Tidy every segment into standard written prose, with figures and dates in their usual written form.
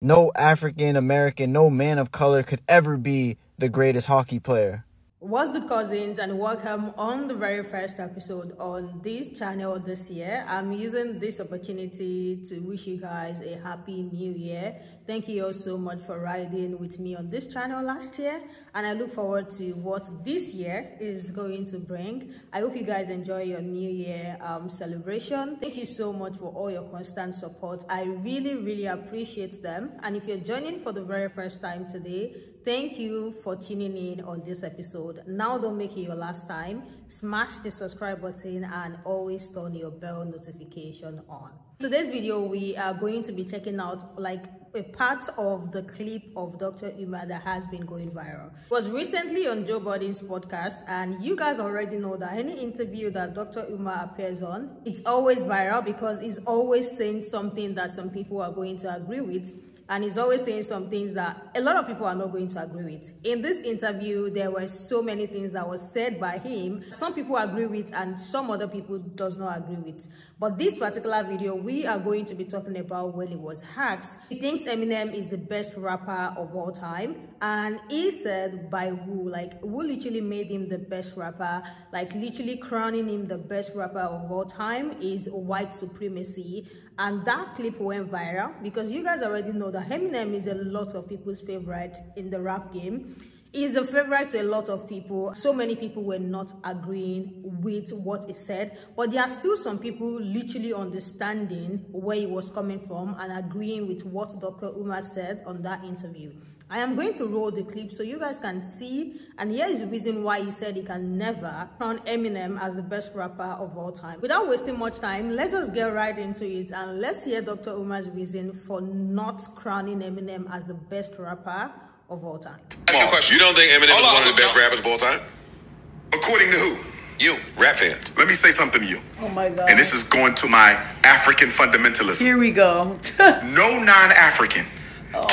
No African American, no man of color could ever be the greatest hockey player. What's good, cousins, and welcome on the very first episode on this channel this year. I'm using this opportunity to wish you guys a happy new year. Thank you all so much for riding with me on this channel last year, and I look forward to what this year is going to bring. I hope you guys enjoy your new year celebration. Thank you so much for all your constant support. I really appreciate them. And if you're joining for the very first time today, thank you for tuning in on this episode. Now don't make it your last time. Smash the subscribe button and always turn your bell notification on. In today's video, we are going to be checking out like a part of the clip of Dr. Umar that has been going viral. It was recently on Joe Biden's podcast, and you guys already know that any interview that Dr. Umar appears on, it's always viral because he's always saying something that some people are going to agree with. And he's always saying some things that a lot of people are not going to agree with. In this interview, there were so many things that was said by him. Some people agree with and some other people does not agree with. But this particular video, we are going to be talking about when he was asked. He thinks Eminem is the best rapper of all time. And he said by who? Like, who literally made him the best rapper? Like, literally crowning him the best rapper of all time is white supremacy. And that clip went viral because you guys already know that Eminem is a lot of people's favorite in the rap game. He's a favorite to a lot of people. So many people were not agreeing with what he said, but there are still some people literally understanding where he was coming from and agreeing with what Dr. Umar said on that interview. I am going to roll the clip so you guys can see, and here is the reason why he said he can never crown Eminem as the best rapper of all time. Without wasting much time, let's just get right into it and let's hear Dr. Umar's reason for not crowning Eminem as the best rapper of all time. Ask you a question. You don't think Eminem is one of the best rappers of all time? According to who? You, rap fans. Let me say something to you. Oh my God. And this is going to my African fundamentalism. Here we go. No non-African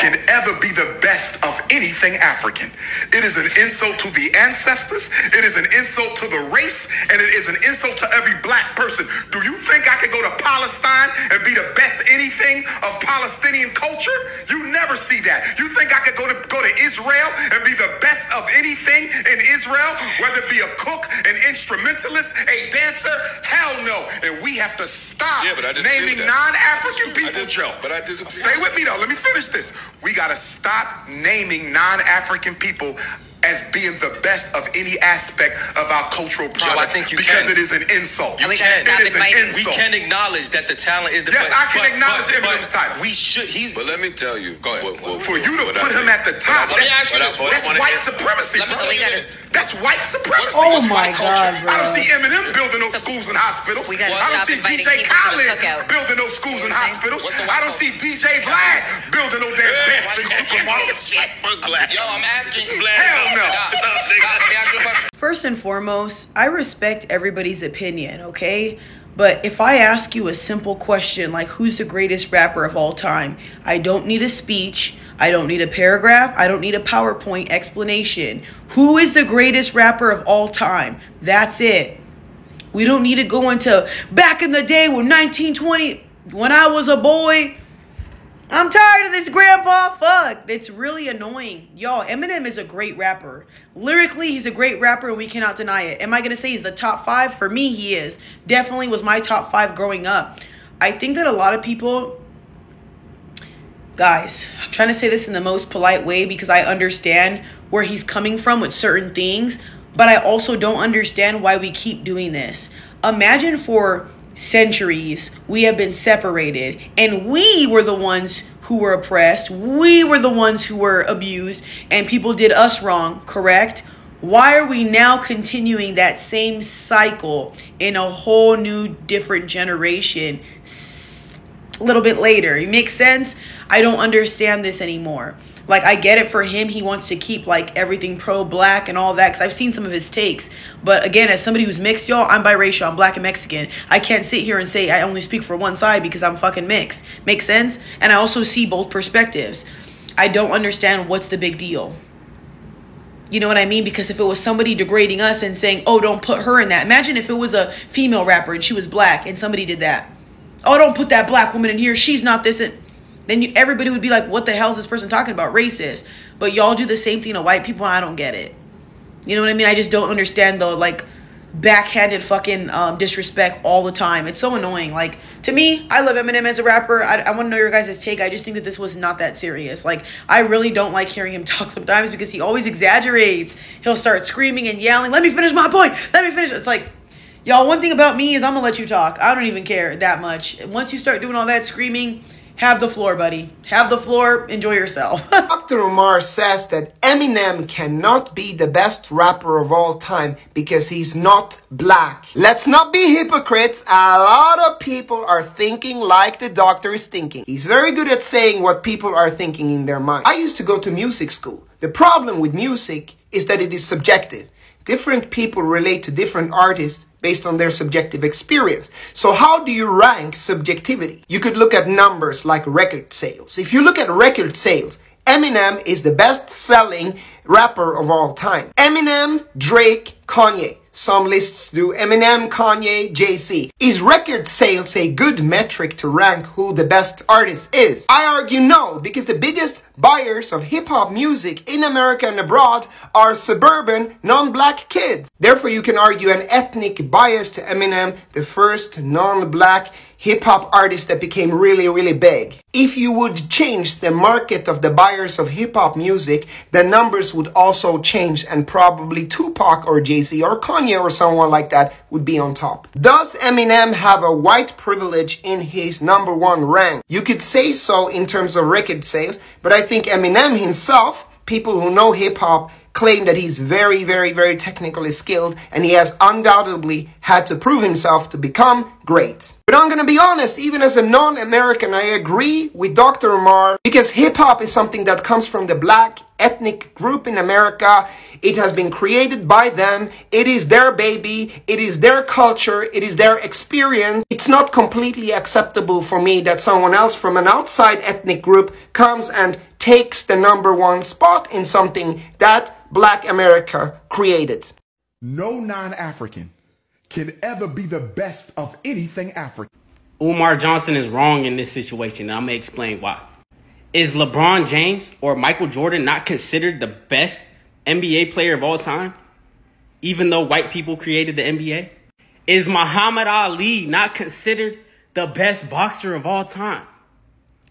can ever be the best of anything African. It is an insult to the ancestors, it is an insult to the race, and it is an insult to every black person. Do you think I could go to Palestine and be the best anything of Palestinian culture? You never see that. You think I could go to Israel and be the best of anything in Israel, whether it be a cook, an instrumentalist, a dancer? Hell no. And we have to stop naming non-African people, Joe. But I disagree. Stay with me though. Let me finish this. We got to stop naming non-African people as being the best of any aspect of our cultural product. Joe, I think you because it is an insult. And we gotta stop inviting. We can acknowledge that the talent is the best. Yes, I can acknowledge Eminem's title. We should. But let me tell you. Go ahead. For you to put him at the top, that's white supremacy. That's white supremacy. Oh my God, bro. I don't see Eminem building those schools and hospitals. I don't see DJ Khaled building those schools and hospitals. I don't see DJ Bláck building no damn beds and supermarkets. Yo, I'm asking you. Hell no. First and foremost, I respect everybody's opinion, okay? But if I ask you a simple question like who's the greatest rapper of all time, I don't need a speech, I don't need a paragraph, I don't need a PowerPoint explanation. Who is the greatest rapper of all time? That's it. We don't need to go into back in the day with 1920 when I was a boy. I'm tired of this, grandpa. Fuck. It's really annoying. Y'all, Eminem is a great rapper. Lyrically, he's a great rapper and we cannot deny it. Am I going to say he's the top 5? For me, he is. Definitely was my top 5 growing up. I think that a lot of people... Guys, I'm trying to say this in the most polite way because I understand where he's coming from with certain things. But I also don't understand why we keep doing this. Imagine for... centuries we have been separated and we were the ones who were oppressed, we were the ones who were abused, and people did us wrong, correct? Why are we now continuing that same cycle in a whole new different generation a little bit later? It makes sense? I don't understand this anymore. Like, I get it for him. He wants to keep, like, everything pro-black and all that. Because I've seen some of his takes. But, again, as somebody who's mixed, y'all, I'm biracial. I'm black and Mexican. I can't sit here and say I only speak for one side because I'm fucking mixed. Makes sense? And I also see both perspectives. I don't understand what's the big deal. You know what I mean? Because if it was somebody degrading us and saying, oh, don't put her in that. Imagine if it was a female rapper and she was black and somebody did that. Oh, don't put that black woman in here. She's not this. Then everybody would be like, what the hell is this person talking about? Racist. But y'all do the same thing to white people, and I don't get it. You know what I mean? I just don't understand, though, like, backhanded fucking disrespect all the time. It's so annoying. Like, to me, I love Eminem as a rapper. I want to know your guys' take. I just think that this was not that serious. Like, I really don't like hearing him talk sometimes because he always exaggerates. He'll start screaming and yelling, let me finish my point. Let me finish. It's like, y'all, one thing about me is I'm going to let you talk. I don't even care that much. Once you start doing all that screaming, have the floor, buddy. Have the floor. Enjoy yourself. Dr. Umar says that Eminem cannot be the best rapper of all time because he's not black. Let's not be hypocrites. A lot of people are thinking like the doctor is thinking. He's very good at saying what people are thinking in their mind. I used to go to music school. The problem with music is that it is subjective. Different people relate to different artists based on their subjective experience. So how do you rank subjectivity? You could look at numbers like record sales. If you look at record sales, Eminem is the best-selling rapper of all time. Eminem, Drake, Kanye. Some lists do Eminem, Kanye, Jay-Z. Is record sales a good metric to rank who the best artist is? I argue no, because the biggest buyers of hip-hop music in America and abroad are suburban, non-black kids. Therefore, you can argue an ethnic bias to Eminem, the first non-black hip-hop artist that became really, really big. If you would change the market of the buyers of hip-hop music, the numbers would also change, and probably Tupac or Jay-Z or Kanye or someone like that would be on top. Does Eminem have a white privilege in his #1 rank? You could say so in terms of record sales, but I think Eminem himself, people who know hip-hop, claim that he's very, very, very technically skilled, and he has undoubtedly had to prove himself to become great. But I'm gonna be honest, even as a non-American, I agree with Dr. Umar, because hip-hop is something that comes from the black ethnic group in America. It has been created by them. It is their baby. It is their culture. It is their experience. It's not completely acceptable for me that someone else from an outside ethnic group comes and takes the #1 spot in something that Black America created. No non-African can ever be the best of anything African. Umar Johnson is wrong in this situation, and I'm going to explain why. Is LeBron James or Michael Jordan not considered the best NBA player of all time, even though white people created the NBA? Is Muhammad Ali not considered the best boxer of all time,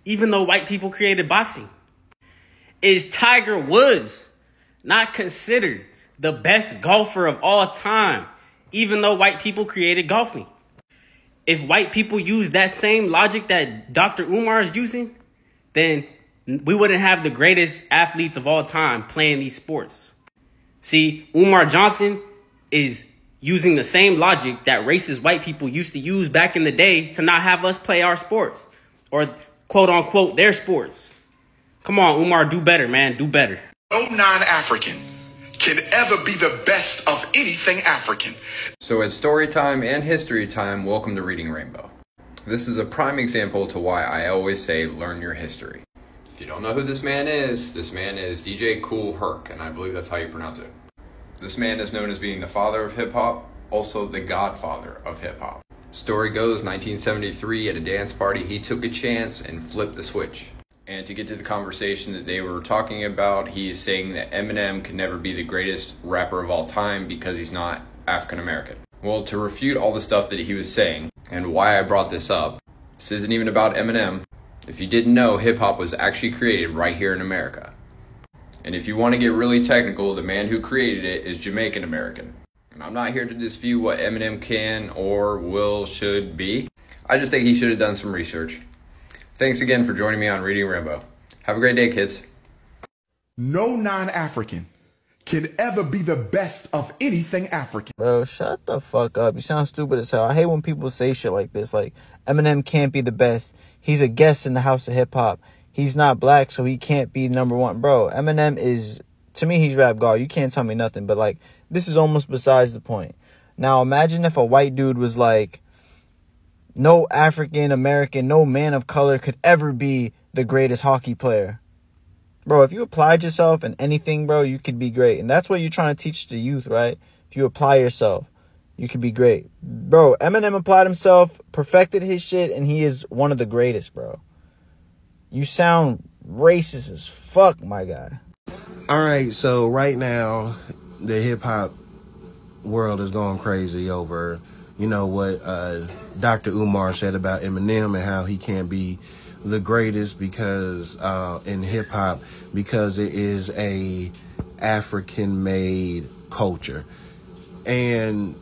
even though white people created boxing? Is Tiger Woods not considered the best golfer of all time, even though white people created golfing? If white people use that same logic that Dr. Umar is using, then we wouldn't have the greatest athletes of all time playing these sports. See, Umar Johnson is using the same logic that racist white people used to use back in the day to not have us play our sports, or quote unquote their sports. Come on, Umar, do better, man. Do better. No non-African can ever be the best of anything African. So it's story time and history time. Welcome to Reading Rainbow. This is a prime example to why I always say learn your history. If you don't know who this man is DJ Kool Herc, and I believe that's how you pronounce it. This man is known as being the father of hip-hop, also the godfather of hip-hop. Story goes, 1973 at a dance party, he took a chance and flipped the switch. And to get to the conversation that they were talking about, he is saying that Eminem can never be the greatest rapper of all time because he's not African American. Well, to refute all the stuff that he was saying, and why I brought this up, this isn't even about Eminem. If you didn't know, hip-hop was actually created right here in America. And if you want to get really technical, the man who created it is Jamaican American. And I'm not here to dispute what Eminem can or will, should be. I just think he should have done some research. Thanks again for joining me on Reading Rainbow. Have a great day, kids. No non-African can ever be the best of anything African. Bro, shut the fuck up. You sound stupid as hell. I hate when people say shit like this. Like, Eminem can't be the best. He's a guest in the house of hip-hop. He's not black, so he can't be #1. Bro, Eminem is, to me, he's rap god. You can't tell me nothing. But, like, this is almost besides the point. Now, imagine if a white dude was like, no African American, no man of color could ever be the greatest hockey player. Bro, if you applied yourself in anything, bro, you could be great. And that's what you're trying to teach the youth, right? If you apply yourself, you could be great. Bro, Eminem applied himself, perfected his shit, and he is one of the greatest, bro. You sound racist as fuck, my guy. All right, so right now, the hip hop world is going crazy over, what Dr. Umar said about Eminem and how he can't be the greatest because in hip hop because it is a African made culture. And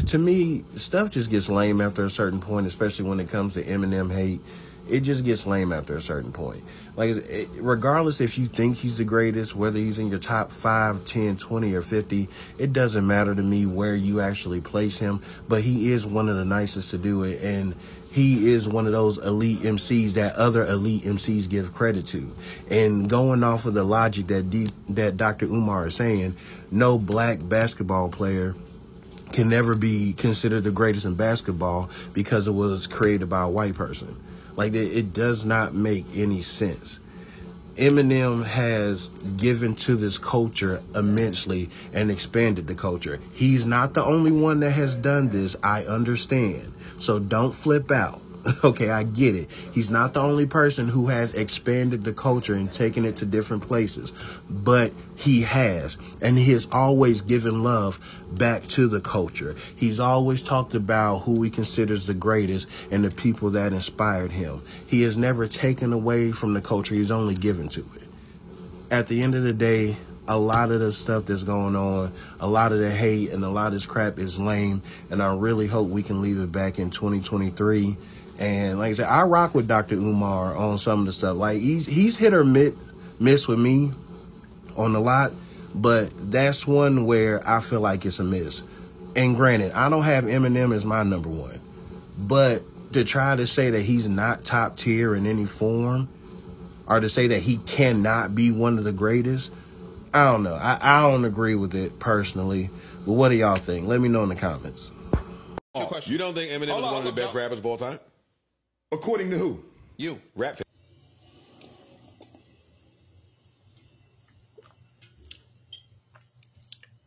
to me, stuff just gets lame after a certain point, especially when it comes to Eminem hate. It just gets lame after a certain point. Like, regardless if you think he's the greatest, whether he's in your top 5, 10, 20, or 50, it doesn't matter to me where you actually place him. But he is one of the nicest to do it, and he is one of those elite MCs that other elite MCs give credit to. And going off of the logic that Dr. Umar is saying, no black basketball player can never be considered the greatest in basketball because it was created by a white person. Like, it does not make any sense. Eminem has given to this culture immensely and expanded the culture. He's not the only one that has done this, I understand. So don't flip out. Okay, I get it. He's not the only person who has expanded the culture and taken it to different places. But he has. And he has always given love back to the culture. He's always talked about who he considers the greatest and the people that inspired him. He has never taken away from the culture. He's only given to it. At the end of the day, a lot of the stuff that's going on, a lot of the hate and a lot of this crap is lame. And I really hope we can leave it back in 2023. And like I said, I rock with Dr. Umar on some of the stuff. Like, he's hit or miss with me on a lot, but that's one where I feel like it's a miss. And granted, I don't have Eminem as my number one, but to try to say that he's not top tier in any form, or to say that he cannot be one of the greatest, I don't know. I don't agree with it personally. But what do y'all think? Let me know in the comments. You don't think Eminem is one of the best rappers of all time? According to who? You. Rap.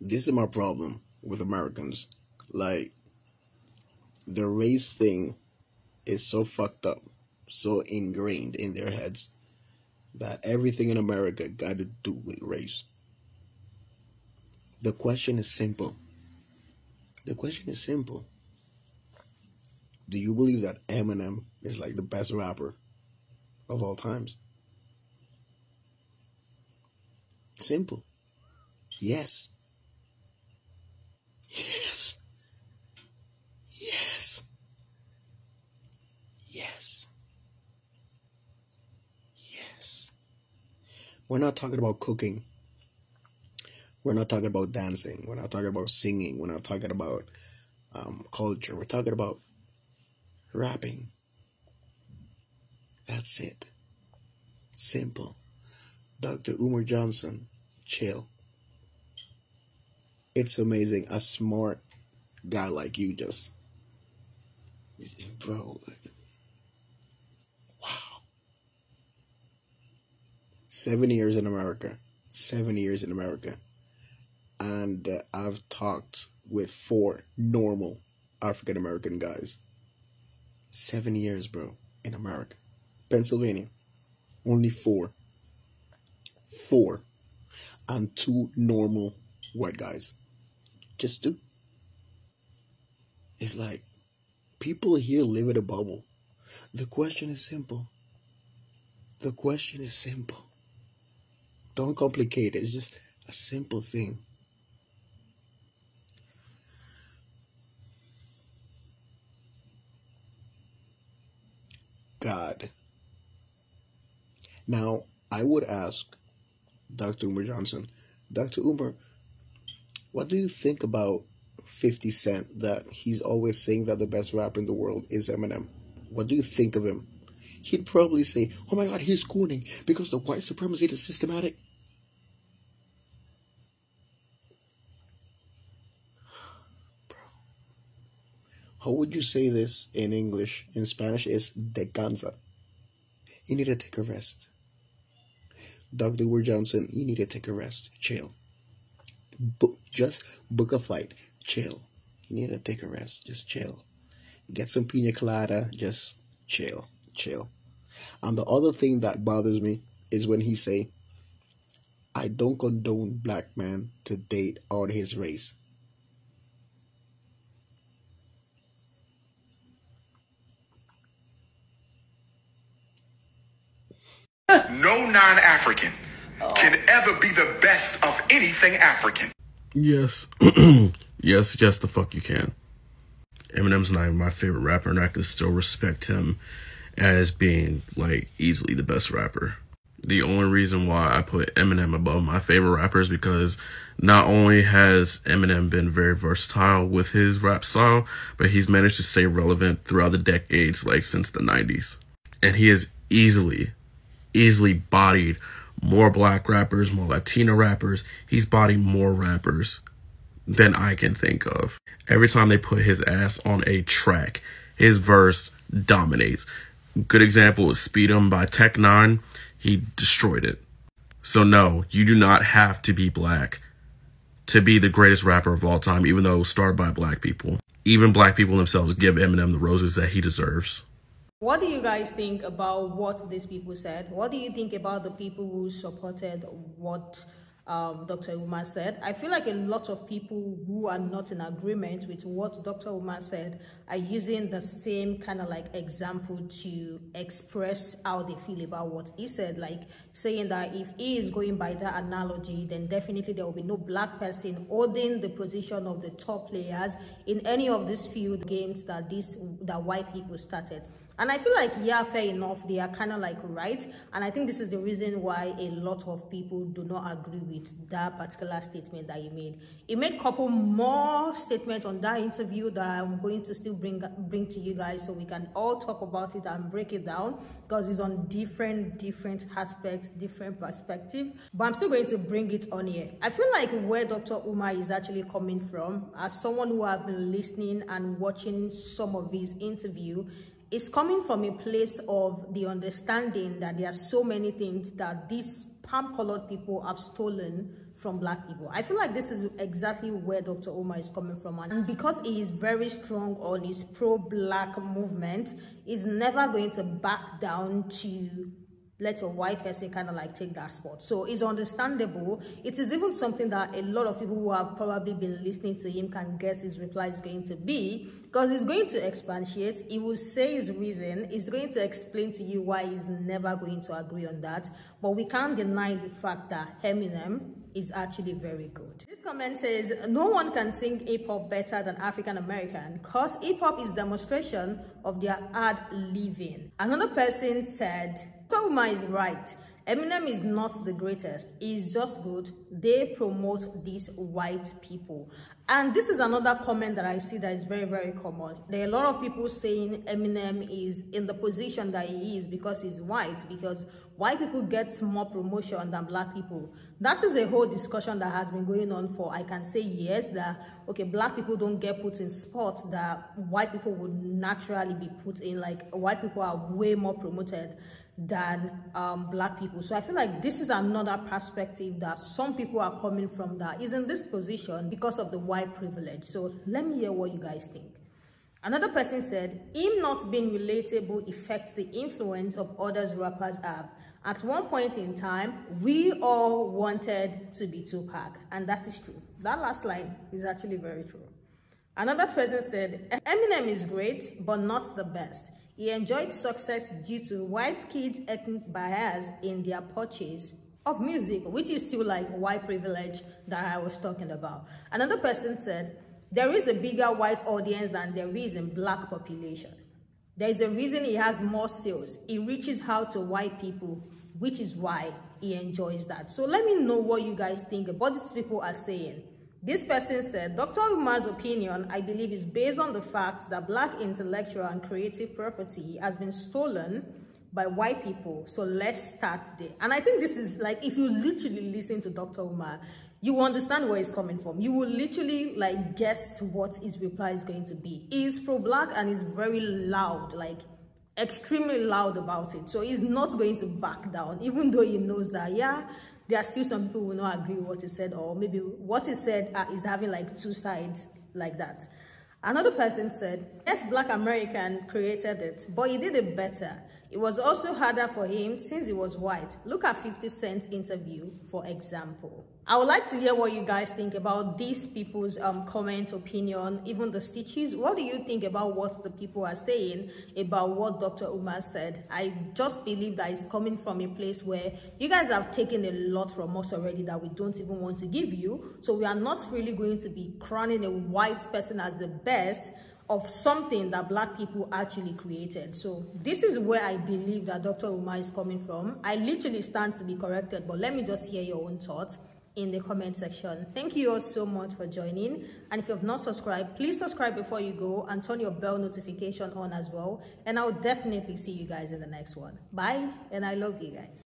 This is my problem with Americans. Like, the race thing is so fucked up, so ingrained in their heads, that everything in America got to do with race. The question is simple. The question is simple. Do you believe that Eminem is like the best rapper of all times? Simple. Yes. Yes. Yes. Yes. Yes. We're not talking about cooking. We're not talking about dancing. We're not talking about singing. We're not talking about culture. We're talking about rapping. That's it. Simple. Dr. Umar Johnson, chill. It's amazing. A smart guy like you just, bro. Wow. 7 years in America. 7 years in America. And I've talked with 4 normal African American guys. 7 years, bro, in America. Pennsylvania. Only 4. 4. And 2 normal white guys. Just 2. It's like, people here live in a bubble. The question is simple. The question is simple. Don't complicate it. It's just a simple thing. God. Now, I would ask Dr. Umar Johnson, Dr. Umar, what do you think about 50 Cent, that he's always saying that the best rapper in the world is Eminem? What do you think of him? He'd probably say, oh my God, he's cooning because the white supremacy is systematic. Bro. How would you say this in English? In Spanish, is descansa. You need to take a rest. Dr. Umar Johnson, you need to take a rest. Chill. Just book a flight. Chill. You need to take a rest. Just chill. Get some pina colada. Just chill. Chill. And the other thing that bothers me is when he say, I don't condone black man to date out his race. No non-African can ever be the best of anything African. Yes. yes, the fuck you can. Eminem's not even my favorite rapper, and I can still respect him as being, like, easily the best rapper. The only reason why I put Eminem above my favorite rappers because not only has Eminem been very versatile with his rap style, but he's managed to stay relevant throughout the decades, like since the 90s. And he has easily bodied more black rappers, more Latino rappers. He's bodied more rappers than I can think of. Every time they put his ass on a track, his verse dominates. Good example is Speed 'Em by Tech 9. He destroyed it. So no, you do not have to be black to be the greatest rapper of all time, even though it was started by black people. Even black people themselves give Eminem the roses that he deserves. What do you guys think about what these people said? What do you think about the people who supported what Dr. Umar said? I feel like a lot of people who are not in agreement with what Dr. Umar said are using the same kind of like example to express how they feel about what he said, like saying that if he is going by that analogy, then definitely there will be no black person holding the position of the top players in any of these field games that white people started. And I feel like, yeah, fair enough, they are kind of like right. And I think this is the reason why a lot of people do not agree with that particular statement that he made. He made a couple more statements on that interview that I'm going to still bring to you guys so we can all talk about it and break it down, because it's on different aspects, different perspective. But I'm still going to bring it on here. I feel like where Dr. Umar is actually coming from, as someone who have been listening and watching some of his interview, it's coming from a place of the understanding that there are so many things that these palm-colored people have stolen from black people. I feel like this is exactly where Dr. Umar is coming from. And because he is very strong on his pro-black movement, he's never going to back down to let a white person kind of like take that spot. So it's understandable. It is even something that a lot of people who have probably been listening to him can guess his reply is going to be, because he's going to expatiate. He will say his reason. He's going to explain to you why he's never going to agree on that. But we can't deny the fact that Eminem is actually very good. This comment says, no one can sing hip-hop better than African American because hip-hop is demonstration of their hard living. Another person said, Umar is right. Eminem is not the greatest. He's just good. They promote these white people. And this is another comment that I see that is very common. There are a lot of people saying Eminem is in the position that he is because he's white, because white people get more promotion than black people. That is a whole discussion that has been going on for, I can say, years, that, okay, black people don't get put in spots that white people would naturally be put in. Like, white people are way more promoted than black people. So I feel like this is another perspective that some people are coming from, that is in this position because of the white privilege. So let me hear what you guys think. Another person said, him not being relatable affects the influence of others rappers have. At one point in time, we all wanted to be Tupac, and that is true. That last line is actually very true. Another person said, Eminem is great, but not the best. He enjoyed success due to white kids' ethnic bias in their purchase of music, which is still like white privilege that I was talking about. Another person said, there is a bigger white audience than there is in black population. There is a reason he has more sales. He reaches out to white people, which is why he enjoys that. So let me know what you guys think about what these people are saying. This person said, Dr. Umar's opinion, I believe, is based on the fact that black intellectual and creative property has been stolen by white people. So let's start there. And I think this is like, if you literally listen to Dr. Umar, you will understand where he's coming from. You will literally like guess what his reply is going to be. He's pro-black and he's very loud, like extremely loud about it. So he's not going to back down, even though he knows that, yeah, there are still some people who will not agree with what he said, or maybe what he said is having like two sides like that. Another person said, yes, Black American created it, but he did it better. It was also harder for him since he was white. Look at 50 Cent's interview, for example. I would like to hear what you guys think about these people's comment, opinion, even the stitches. What do you think about what the people are saying about what Dr. Umar said? I just believe that it's coming from a place where you guys have taken a lot from us already that we don't even want to give you. So we are not really going to be crowning a white person as the best of something that Black people actually created. So this is where I believe that Dr. Umar is coming from. I literally stand to be corrected, but let me just hear your own thoughts in the comment section. Thank you all so much for joining, and if you have not subscribed, please subscribe before you go and turn your bell notification on as well, and I'll definitely see you guys in the next one. Bye, and I love you guys.